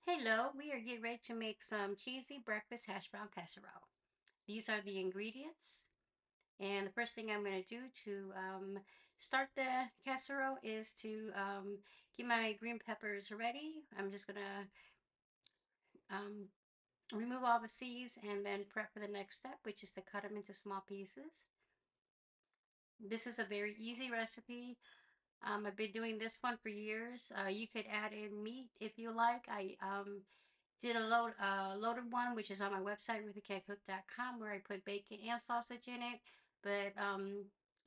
Hello, we are getting ready to make some cheesy breakfast hash brown casserole. These are the ingredients. And the first thing I'm going to do to start the casserole is to get my green peppers ready. I'm just going to remove all the seeds and then prep for the next step, which is to cut them into small pieces. This is a very easy recipe. I've been doing this one for years. You could add in meat if you like. I did a loaded one, which is on my website, ruthiecancook.com, where I put bacon and sausage in it. But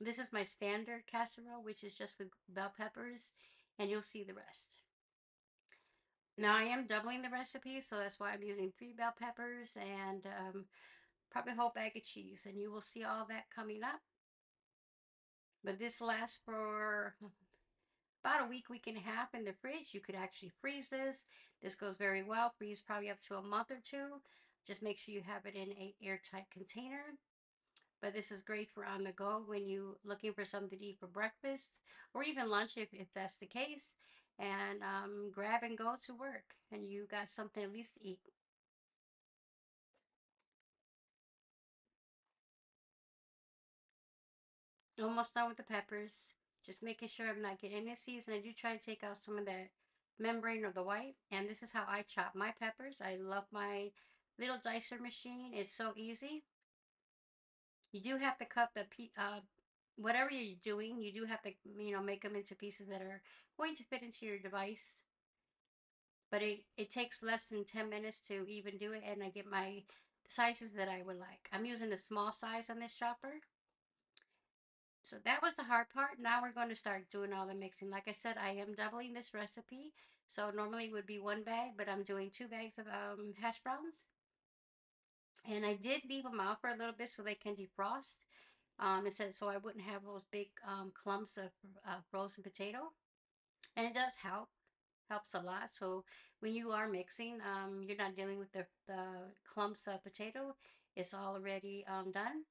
this is my standard casserole, which is just with bell peppers, and you'll see the rest. Now I am doubling the recipe, so that's why I'm using 3 bell peppers and probably a whole bag of cheese, and you will see all that coming up. But this lasts for about a week and a half in the fridge. You could actually freeze this. This goes very well. Freeze probably up to a month or two. Just make sure you have it in a airtight container. But this is great for on the go when you looking for something to eat for breakfast or even lunch if that's the case. And grab and go to work, and you got something at least to eat. Almost done with the peppers. Just making sure I'm not getting any seeds. And I do try to take out some of that membrane or the white. And this is how I chop my peppers. I love my little dicer machine. It's so easy. You do have to cut the whatever you're doing. You do have to make them into pieces that are going to fit into your device. But it takes less than 10 minutes to even do it, and I get my sizes that I would like. I'm using the small size on this chopper. So that was the hard part. Now we're going to start doing all the mixing. Like I said, I am doubling this recipe. So normally it would be 1 bag, but I'm doing 2 bags of hash browns. And I did leave them out for a little bit so they can defrost. Instead, so I wouldn't have those big clumps of frozen potato. And it does helps a lot. So when you are mixing, you're not dealing with the clumps of potato. It's already done.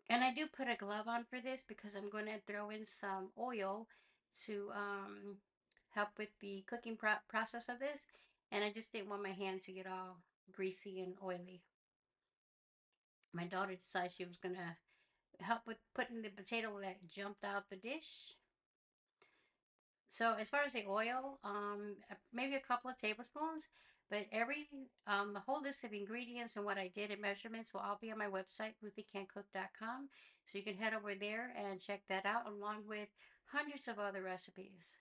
And I do put a glove on for this because I'm going to throw in some oil to help with the cooking process of this. And I just didn't want my hand to get all greasy and oily. My daughter decided she was going to help with putting the potato that jumped out the dish. So as far as the oil, maybe a couple of tablespoons, but the whole list of ingredients and what I did and measurements will all be on my website, ruthiecancook.com. So you can head over there and check that out along with hundreds of other recipes.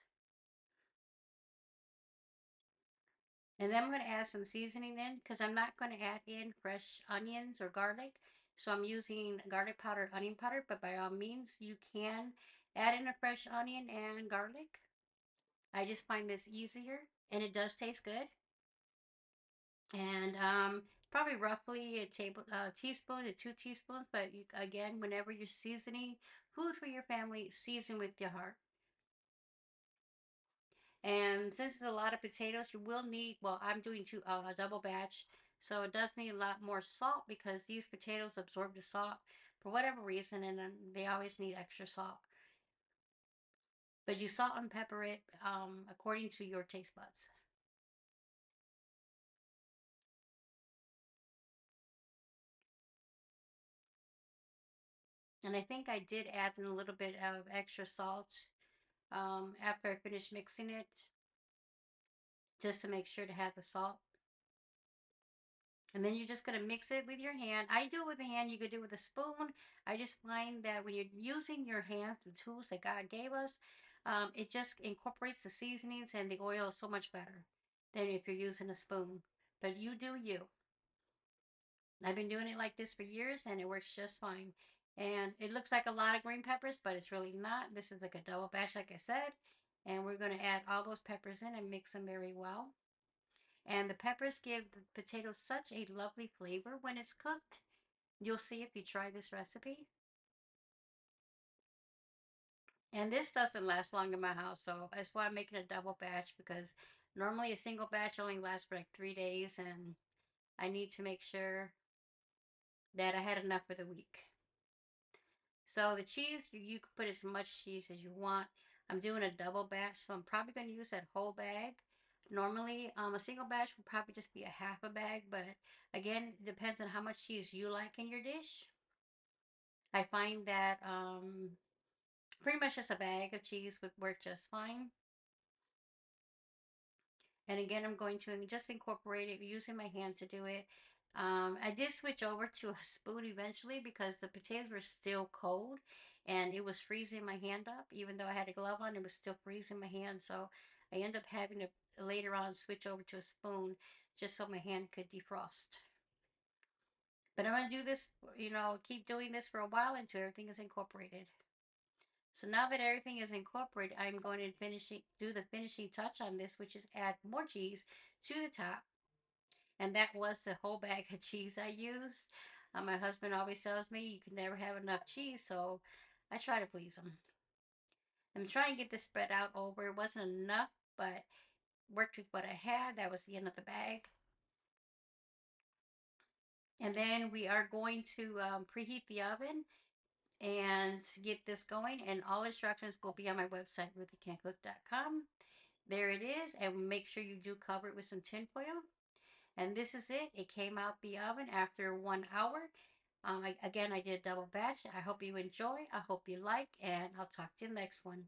And then I'm going to add some seasoning in because I'm not going to add in fresh onions or garlic. So I'm using garlic powder, onion powder, but by all means, you can add in a fresh onion and garlic. I just find this easier and it does taste good. And probably roughly a teaspoon to 2 teaspoons. But again, whenever you're seasoning food for your family, season with your heart. And since it's a lot of potatoes, you will need, well, I'm doing a double batch. So it does need a lot more salt because these potatoes absorb the salt for whatever reason. And then they always need extra salt. But you salt and pepper it according to your taste buds. And I think I did add in a little bit of extra salt after I finished mixing it, just to make sure to have the salt. And then you're just going to mix it with your hand. I do it with a hand. You could do it with a spoon. I just find that when you're using your hands, the tools that God gave us, it just incorporates the seasonings and the oil so much better than if you're using a spoon. But you do you. I've been doing it like this for years and it works just fine. And it looks like a lot of green peppers, but it's really not. This is like a double batch, like I said. And we're going to add all those peppers in and mix them very well. And the peppers give the potatoes such a lovely flavor when it's cooked. You'll see if you try this recipe. And this doesn't last long in my house, so that's why I'm making a double batch because normally a single batch only lasts for like 3 days, and I need to make sure that I had enough for the week. So the cheese, you can put as much cheese as you want. I'm doing a double batch, so I'm probably going to use that whole bag. Normally, a single batch would probably just be a half a bag, but again, it depends on how much cheese you like in your dish. I find that pretty much just a bag of cheese would work just fine. And again, I'm going to just incorporate it using my hand to do it. I did switch over to a spoon eventually because the potatoes were still cold and it was freezing my hand up. Even though I had a glove on, it was still freezing my hand. So I ended up having to later on switch over to a spoon just so my hand could defrost. But I'm going to do this, keep doing this for a while until everything is incorporated. So now that everything is incorporated, I'm going to do the finishing touch on this, which is add more cheese to the top. And that was the whole bag of cheese I used. My husband always tells me you can never have enough cheese, so I try to please him. I'm trying to get this spread out over. It wasn't enough, but worked with what I had. That was the end of the bag. And then we are going to preheat the oven and get this going. And all instructions will be on my website, ruthiecancook.com. There it is. And make sure you do cover it with some tin foil. And this is it. It came out the oven after 1 hour. Again, I did a double batch. I hope you enjoy. I hope you like. And I'll talk to you next one.